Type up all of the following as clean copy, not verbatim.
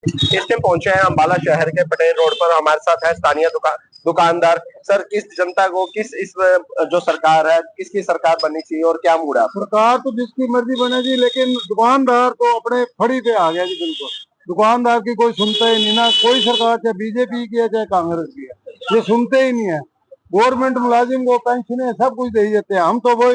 इस टाइम पहुंचे हैं अम्बाला शहर के पटेल रोड पर। हमारे साथ है स्थानीय दुकानदार। सर, किस जनता को किस इस जो सरकार है, किसकी सरकार बननी चाहिए और क्या मूड है? सरकार तो जिसकी मर्जी बने जी, लेकिन दुकानदार तो अपने फड़ी पे आ गया जी। बिल्कुल दुकानदार की कोई सुनता ही नहीं ना। कोई सरकार चाहे बीजेपी की है चाहे कांग्रेस की है, ये सुनते ही नहीं है। गवर्नमेंट मुलाजिम को पेंशन सब कुछ दे देते हैं। हम तो वो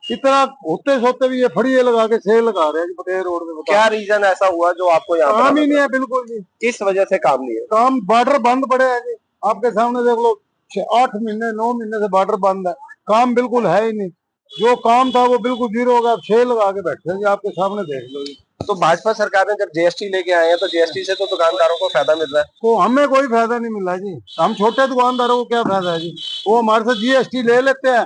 इतना होते सोते भी ये फड़िए लगा के सेल लगा रहे हैं जी पटेल रोड में। क्या रीजन ऐसा हुआ जो आपको यहाँ काम ही नहीं है बिल्कुल जी। किस वजह से काम नहीं है? काम बॉर्डर बंद पड़े हैं जी, आपके सामने देख लो। 8 महीने 9 महीने से बॉर्डर बंद है, काम बिल्कुल है ही नहीं। जो काम था वो बिल्कुल जीरो हो गया। अब सेल लगा के बैठे जी, आपके सामने देख लो जी। तो भाजपा सरकार ने जब जीएसटी लेके आए हैं तो जीएसटी से तो दुकानदारों को फायदा मिल रहा है। तो हमें कोई फायदा नहीं मिल रहा जी। हम छोटे दुकानदारों को क्या फायदा है जी? वो हमारे से जीएसटी ले लेते हैं,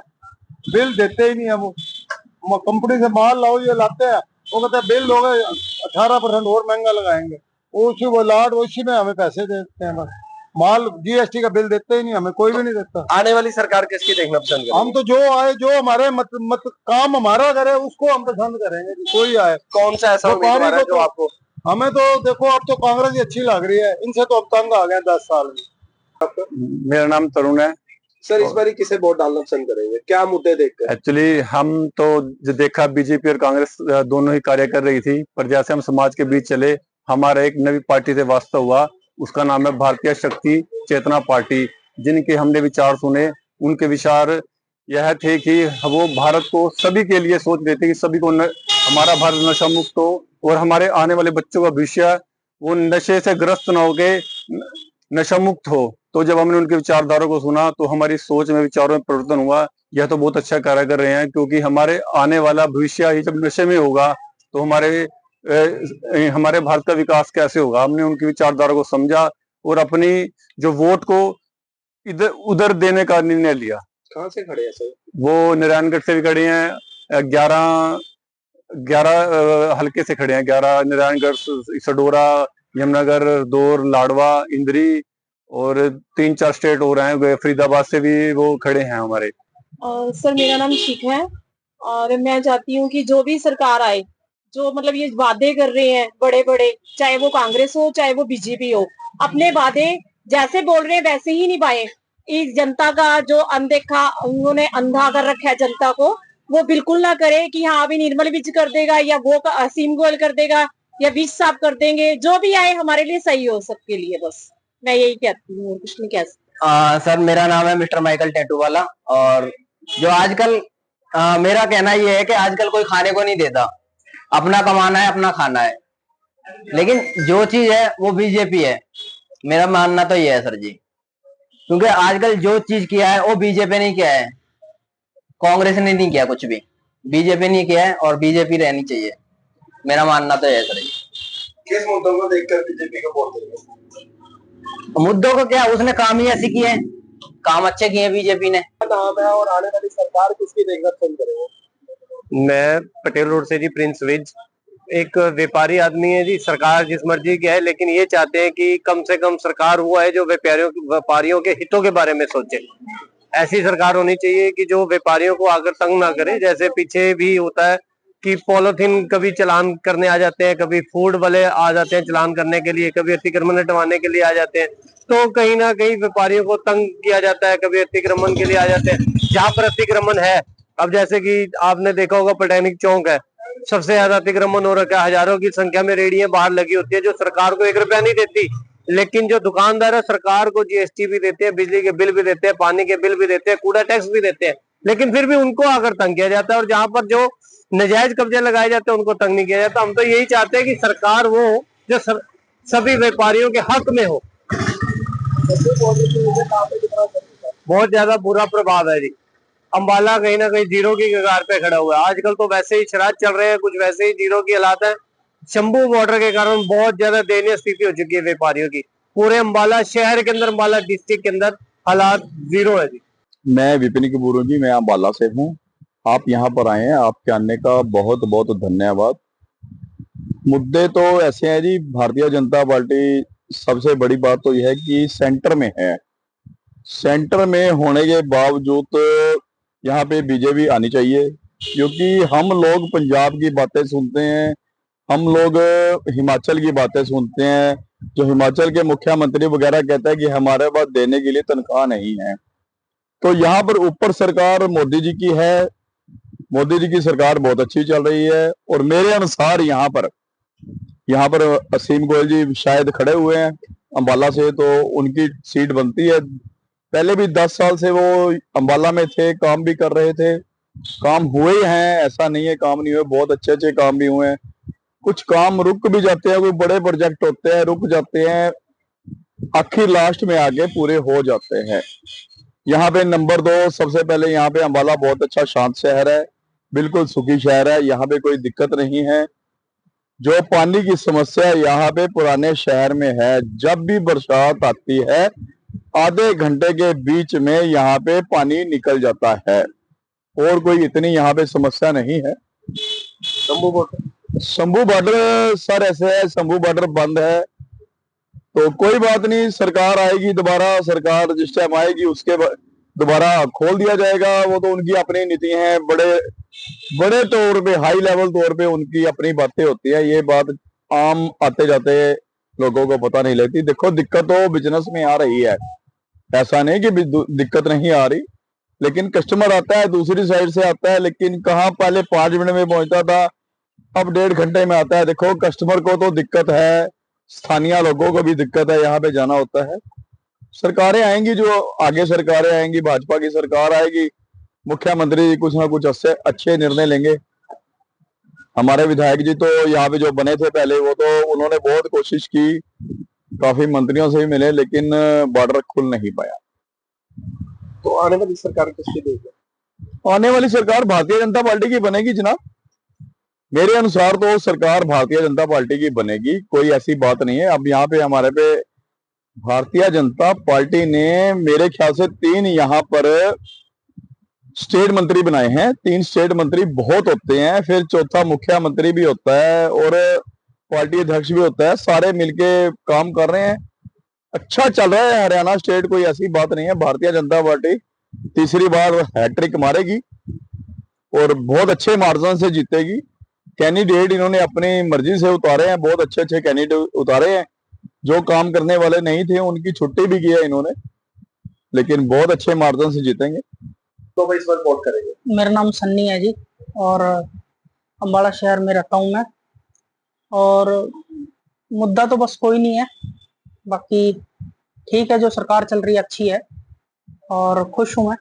बिल देते ही नहीं है। वो कंपनी से माल लाओ, ये लाते हैं, वो कहते हैं बिल लोगे 18% और महंगा लगाएंगे। उसी वो लाट उसी में हमें पैसे देते हैं, बस माल जीएसटी का बिल देते ही नहीं, हमें कोई भी नहीं देता। आने वाली सरकार किसकी देखना पसंद करेंगे? हम तो जो आए, जो हमारे मत काम हमारा करे उसको हम पसंद करेंगे। कोई आए, कौन सा ऐसा उम्मीदवार है जो आपको? हमें तो देखो, अब तो कांग्रेस ही अच्छी लग रही है। इनसे तो अब तंग आ गए 10 साल में। मेरा नाम तरुण है। सर, इस बार किसे वोट डालना पसंद करेंगे, क्या मुद्दे देखकर? एक्चुअली हम तो जो देखा, बीजेपी और कांग्रेस दोनों ही कार्य कर रही थी, पर जैसे हम समाज के बीच चले, हमारा एक नई पार्टी से वास्ता हुआ। उसका नाम है भारतीय शक्ति चेतना पार्टी। जिनके हमने विचार सुने, उनके विचार यह थे कि वो भारत को सभी के लिए सोच रहे थे कि सभी को हमारा भारत नशा मुक्त हो और हमारे आने वाले बच्चों का भविष्य वो नशे से ग्रस्त न होके नशा मुक्त हो। तो जब हमने उनके विचारधारा को सुना तो हमारी सोच में, विचारों में परिवर्तन हुआ। यह तो बहुत अच्छा कार्य कर रहे हैं, क्योंकि हमारे आने वाला भविष्य ही जब नशे में होगा तो हमारे भारत का विकास कैसे होगा। हमने उनकी विचारधारा को समझा और अपनी जो वोट को इधर उधर देने का निर्णय लिया। कहाँ से खड़े हैं सर? वो नारायणगढ़ से भी खड़े हैं, 11 हल्के से खड़े हैं। 11 नारायणगढ़, सडोरा, यमुनानगर, दौर, लाडवा, इंद्री और 3-4 स्टेट हो रहे हैं। फरीदाबाद से भी वो खड़े हैं हमारे। सर, मेरा नाम शिखा है और मैं चाहती हूँ कि जो भी सरकार आए, जो मतलब ये वादे कर रहे हैं बड़े बड़े, चाहे वो कांग्रेस हो चाहे वो बीजेपी हो, अपने वादे जैसे बोल रहे हैं वैसे ही निभाए। इस जनता का जो अनदेखा, उन्होंने अंधा कर रखा है जनता को, वो बिल्कुल ना करे कि हाँ अभी निर्मल विज कर देगा या वो असीम गोयल कर देगा या विज साहब कर देंगे। जो भी आए हमारे लिए सही हो सबके लिए, बस मैं यही कहती हूँ और कुछ नहीं कह सकती। सर, मेरा नाम है मिस्टर माइकल टैटू वाला। और जो आजकल मेरा कहना ये है कि आजकल कोई खाने को नहीं देता, अपना कमाना है अपना खाना है। लेकिन जो चीज है वो बीजेपी है, मेरा मानना तो ये है सर जी। क्योंकि आजकल जो चीज किया है वो बीजेपी ने किया है, कांग्रेस ने नहीं किया कुछ भी। बीजेपी ने किया है और बीजेपी रहनी चाहिए, मेरा मानना तो ये है सर जी। किस मुद्दों को देखकर बीजेपी को वोट देंगे? मुद्दों को क्या, उसने काम ही ऐसे किए हैं, काम अच्छे किए बीजेपी ने। नाम है और आने वाली सरकार किसकी देखना पसंद करेंगे? मैं पटेल रोड से जी, प्रिंस विज। एक व्यापारी आदमी है जी। सरकार जिस मर्जी की है, लेकिन ये चाहते हैं कि कम से कम सरकार हुआ है जो व्यापारियों के हितों के बारे में सोचे। ऐसी सरकार होनी चाहिए कि जो व्यापारियों को आकर तंग ना करे। जैसे पीछे भी होता है कि पॉलिथीन कभी चलान करने आ जाते हैं, कभी फूड वाले आ जाते हैं चलान करने के लिए, कभी अतिक्रमण हटवाने के लिए आ जाते हैं। तो कहीं ना कहीं व्यापारियों को तंग किया जाता है, कभी अतिक्रमण के लिए आ जाते हैं। जहाँ पर अतिक्रमण है, अब जैसे कि आपने देखा होगा पटैनिक चौक है, सबसे ज्यादा अतिक्रमण हो रखा है। हजारों की संख्या में रेडियां बाहर लगी होती है जो सरकार को 1 रुपया नहीं देती। लेकिन जो दुकानदार है सरकार को जीएसटी भी देते हैं, बिजली के बिल भी देते हैं, पानी के बिल भी देते हैं, कूड़ा टैक्स भी देते हैं, लेकिन फिर भी उनको आकर तंग किया जाता है। और जहां पर जो नजायज कब्जे लगाए जाते हैं उनको तंग नहीं किया जाता। हम तो यही चाहते हैं कि सरकार वो जो सभी व्यापारियों के हक में हो। बहुत ज्यादा बुरा प्रभाव है जी। अम्बाला कहीं ना कहीं जीरो की कगार पे खड़ा हुआ है। आजकल तो वैसे ही शराब चल रहे हैं, कुछ वैसे ही जीरो की हालात है। शंभू बॉर्डर के कारण बहुत ज्यादा दयनीय स्थिति हो चुकी है व्यापारियों की। पूरे अम्बाला शहर के अंदर, अम्बाला डिस्ट्रिक्ट के अंदर हालात जीरो है जी। मैं विपिन कपूर हूँ जी, मैं अम्बाला से हूँ। आप यहाँ पर आए हैं, आपके आने का बहुत बहुत धन्यवाद। मुद्दे तो ऐसे हैं जी, भारतीय जनता पार्टी सबसे बड़ी बात तो यह है कि सेंटर में है। सेंटर में होने के बावजूद तो यहाँ पे बीजेपी आनी चाहिए, क्योंकि हम लोग पंजाब की बातें सुनते हैं, हम लोग हिमाचल की बातें सुनते हैं, जो हिमाचल के मुख्यमंत्री वगैरह कहते हैं कि हमारे पास देने के लिए तनख्वाह नहीं है, तो यहाँ पर ऊपर सरकार मोदी जी की है। मोदी जी की सरकार बहुत अच्छी चल रही है और मेरे अनुसार यहाँ पर असीम गोयल जी शायद खड़े हुए हैं अंबाला से, तो उनकी सीट बनती है। पहले भी 10 साल से वो अंबाला में थे, काम भी कर रहे थे, काम हुए हैं, ऐसा नहीं है काम नहीं हुए, बहुत अच्छे अच्छे काम भी हुए हैं। कुछ काम रुक भी जाते हैं, कोई बड़े प्रोजेक्ट होते हैं रुक जाते हैं, आखिर लास्ट में आगे पूरे हो जाते हैं। यहाँ पे नंबर 2 सबसे पहले यहाँ पे अंबाला बहुत अच्छा शांत शहर है, बिल्कुल सुखी शहर है, यहाँ पे कोई दिक्कत नहीं है। जो पानी की समस्या यहाँ पे पुराने शहर में है, जब भी बरसात आती है आधे घंटे के बीच में यहाँ पे पानी निकल जाता है और कोई इतनी यहाँ पे समस्या नहीं है। शंभू बॉर्डर सर ऐसे है, शंभू बॉर्डर बंद है, तो कोई बात नहीं, सरकार आएगी दोबारा, सरकार जिस टाइम आएगी उसके दोबारा खोल दिया जाएगा। वो तो उनकी अपनी नीति है, बड़े तौर पे हाई लेवल तौर पे उनकी अपनी बातें होती है, ये बात आम आते जाते लोगों को पता नहीं लगती। देखो दिक्कत तो बिजनेस में आ रही है, ऐसा नहीं कि दिक्कत नहीं आ रही, लेकिन कस्टमर आता है दूसरी साइड से आता है, लेकिन कहाँ पहले 5 मिनट में पहुंचता था, अब 1.5 घंटे में आता है। देखो कस्टमर को तो दिक्कत है, स्थानीय लोगों को भी दिक्कत है, यहाँ पे जाना होता है। सरकारें आएंगी, जो आगे सरकारें आएंगी, भाजपा की सरकार आएगी, मुख्यमंत्री कुछ ना कुछ अच्छे निर्णय लेंगे। हमारे विधायक जी तो यहाँ पे जो बने थे पहले, वो तो उन्होंने बहुत कोशिश की, काफी मंत्रियों से भी मिले, लेकिन बॉर्डर खुल नहीं पाया। तो आने वाली सरकार किसकी देगी? आने वाली सरकार भारतीय जनता पार्टी की बनेगी जनाब, मेरे अनुसार तो सरकार भारतीय जनता पार्टी की बनेगी, कोई ऐसी बात नहीं है। अब यहाँ पे हमारे पे भारतीय जनता पार्टी ने मेरे ख्याल से 3 यहाँ पर स्टेट मंत्री बनाए हैं। 3 स्टेट मंत्री बहुत होते हैं, फिर चौथा मुख्यमंत्री भी होता है और पार्टी अध्यक्ष भी होता है, सारे मिलके काम कर रहे हैं, अच्छा चल रहा है हरियाणा स्टेट, कोई ऐसी बात नहीं है। भारतीय जनता पार्टी तीसरी बार हैट्रिक मारेगी और बहुत अच्छे मार्जिन से जीतेगी। कैंडिडेट इन्होंने अपनी मर्जी से उतारे हैं, बहुत अच्छे अच्छे कैंडिडेट उतारे हैं, जो काम करने वाले नहीं थे उनकी छुट्टी भी की है इन्होंने, लेकिन बहुत अच्छे मार्जिन से जीतेंगे। तो भाई इस बार वोट करेंगे? मेरा नाम सन्नी है जी और अम्बाला शहर में रहता हूँ मैं, और मुद्दा तो बस कोई नहीं है, बाकी ठीक है, जो सरकार चल रही है अच्छी है और खुश हूँ मैं।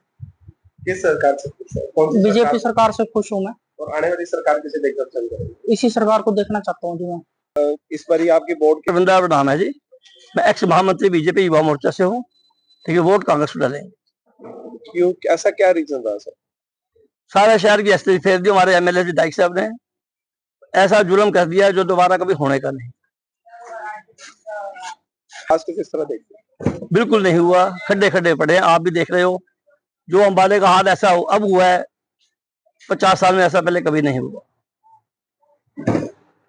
किस सरकार से खुश है? कौन सी बीजेपी सरकार से खुश हूँ मैं, और आने वाली सरकार किसे देखना पसंद करेंगे? इसी सरकार को देखना चाहता हूँ जी मैं। इस बार आपकी वोट के वृंदावन नाम है जी, मैं एक्स महामंत्री बीजेपी युवा मोर्चा से हूँ, ठीक है, वोट कांग्रेस को डालेंगे। क्यों, ऐसा क्या रीजन रहा सर? सारे शहर की हस्ती फेर दी हमारे एमएलए विधायक साहब ने, ऐसा जुल्म कर दिया जो दोबारा कभी होने का नहीं। आज को किस तरह देखते हैं? बिल्कुल नहीं हुआ, खड्डे खड्डे पड़े हैं, आप भी देख रहे हो। जो अंबाले का हाल ऐसा अब हुआ है, 50 साल में ऐसा पहले कभी नहीं हुआ।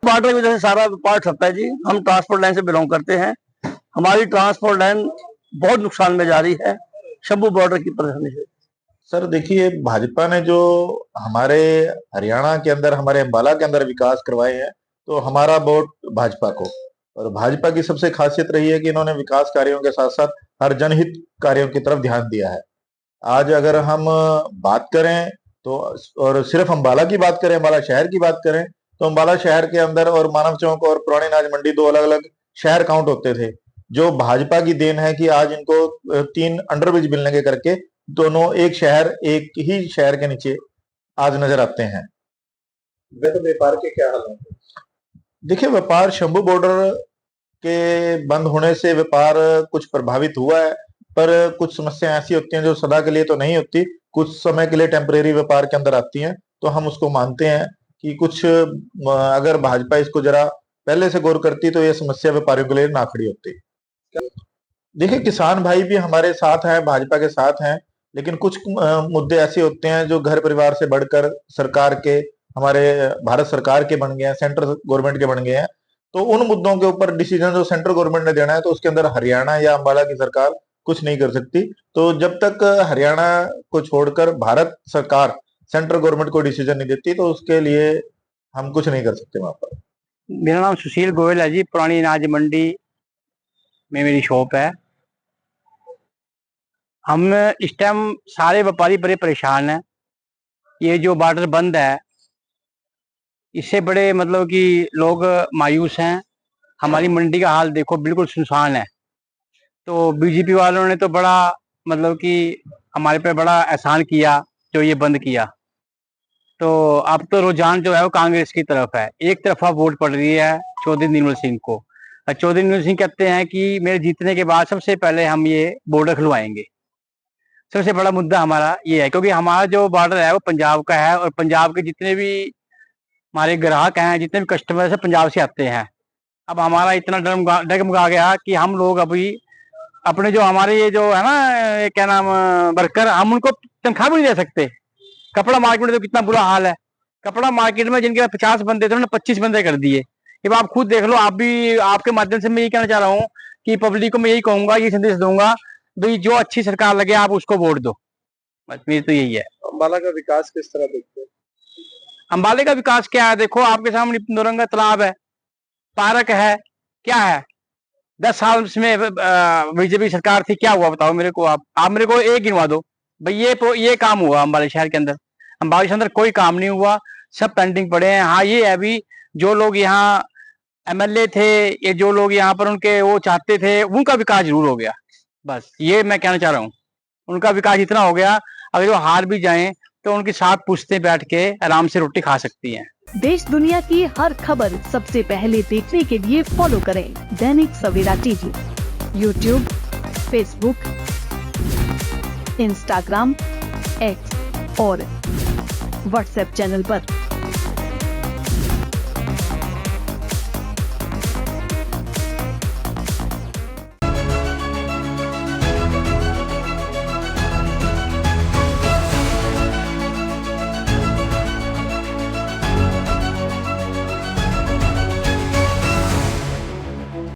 बॉर्डर की वजह से सारा व्यापार ठप है जी। हम ट्रांसपोर्ट लाइन से बिलोंग करते हैं, हमारी ट्रांसपोर्ट लाइन बहुत नुकसान में जा रही है शंभू बॉर्डर की परेशानी से। सर देखिए, भाजपा ने जो हमारे हरियाणा के अंदर, हमारे अंबाला के अंदर विकास करवाए हैं, तो हमारा वोट भाजपा को। और भाजपा की सबसे खासियत रही है कि इन्होंने विकास कार्यों के साथ साथ हर जनहित कार्यों की तरफ ध्यान दिया है। आज अगर हम बात करें तो, और सिर्फ अंबाला की बात करें, अंबाला शहर की बात करें, तो अंबाला शहर के अंदर और मानव चौक और पुरानी अनाज मंडी 2 अलग अलग शहर काउंट होते थे, जो भाजपा की देन है कि आज इनको 3 अंडरब्रिज मिलने के करके दोनों एक ही शहर के नीचे आज नजर आते हैं। वैसे व्यापार के क्या हाल है? देखिए, व्यापार शंभू बॉर्डर के बंद होने से व्यापार कुछ प्रभावित हुआ है, पर कुछ समस्याएं ऐसी होती हैं जो सदा के लिए तो नहीं होती, कुछ समय के लिए टेम्परेरी व्यापार के अंदर आती हैं, तो हम उसको मानते हैं कि कुछ अगर भाजपा इसको जरा पहले से गौर करती तो ये समस्या व्यापारियों के लिए ना खड़ी होती। देखिए, किसान भाई भी हमारे साथ हैं, भाजपा के साथ हैं, लेकिन कुछ मुद्दे ऐसे होते हैं जो घर परिवार से बढ़कर सरकार के, हमारे भारत सरकार के बन गए हैं, सेंट्रल गवर्नमेंट के बन गए हैं, तो उन मुद्दों के ऊपर डिसीजन जो सेंट्रल गवर्नमेंट ने देना है, तो उसके अंदर हरियाणा या अंबाला की सरकार कुछ नहीं कर सकती। तो जब तक हरियाणा को छोड़कर भारत सरकार सेंट्रल गवर्नमेंट को डिसीजन नहीं देती, तो उसके लिए हम कुछ नहीं कर सकते वहां पर। मेरा नाम सुशील गोयल है जी, पुरानी अनाज मंडी में मेरी शॉप है। हम इस टाइम सारे व्यापारी बड़े परेशान हैं। ये जो बॉर्डर बंद है इससे बड़े मतलब कि लोग मायूस हैं। हमारी मंडी का हाल देखो, बिल्कुल सुनसान है। तो बीजेपी वालों ने तो बड़ा मतलब कि हमारे पे बड़ा एहसान किया जो ये बंद किया। तो अब तो रुझान जो है वो कांग्रेस की तरफ है। एक तरफा वोट पड़ रही है चौधरी निर्मल सिंह को। चौधरी निर्मल सिंह कहते हैं कि मेरे जीतने के बाद सबसे पहले हम ये बॉर्डर खुलवाएंगे। सबसे बड़ा मुद्दा हमारा ये है, क्योंकि हमारा जो बॉर्डर है वो पंजाब का है और पंजाब के जितने भी हमारे ग्राहक हैं, जितने भी कस्टमर है, पंजाब से आते हैं। अब हमारा इतना डगमगा गया कि हम लोग अभी अपने जो हमारे ये जो है ना, ये क्या नाम, वर्कर, हम उनको तनख्वाह भी नहीं दे सकते। कपड़ा मार्केट में तो कितना बुरा हाल है। कपड़ा मार्केट में जिनके 50 बंदे थे उन्होंने 25 बंदे कर दिए। अब आप खुद देख लो। आप भी, आपके माध्यम से मैं यही कहना चाह रहा हूँ कि पब्लिक को मैं यही कहूंगा, ये संदेश दूंगा, भाई जो अच्छी सरकार लगे आप उसको वोट दो। बस मेरी तो यही है। अम्बाला का विकास किस तरह देखते हैं? अम्बाले का विकास क्या है? देखो आपके सामने नौरंगा तालाब है, पार्क है, क्या है? 10 साल में बीजेपी सरकार थी, क्या हुआ बताओ मेरे को। आप मेरे को एक गिनवा दो भाई ये काम हुआ अम्बाला शहर के अंदर। अम्बाला के अंदर कोई काम नहीं हुआ, सब पेंडिंग पड़े हैं। हाँ ये है, अभी जो लोग यहाँ एमएलए थे, ये जो लोग यहाँ पर उनके वो चाहते थे, उनका विकास जरूर हो गया। बस ये मैं कहना चाह रहा हूँ। उनका विकास इतना हो गया, अगर वो हार भी जाएं तो उनके साथ पूछते बैठ के आराम से रोटी खा सकती हैं। देश दुनिया की हर खबर सबसे पहले देखने के लिए फॉलो करें Dainik Savera TV, YouTube, Facebook, Instagram, X और व्हाट्सएप चैनल पर।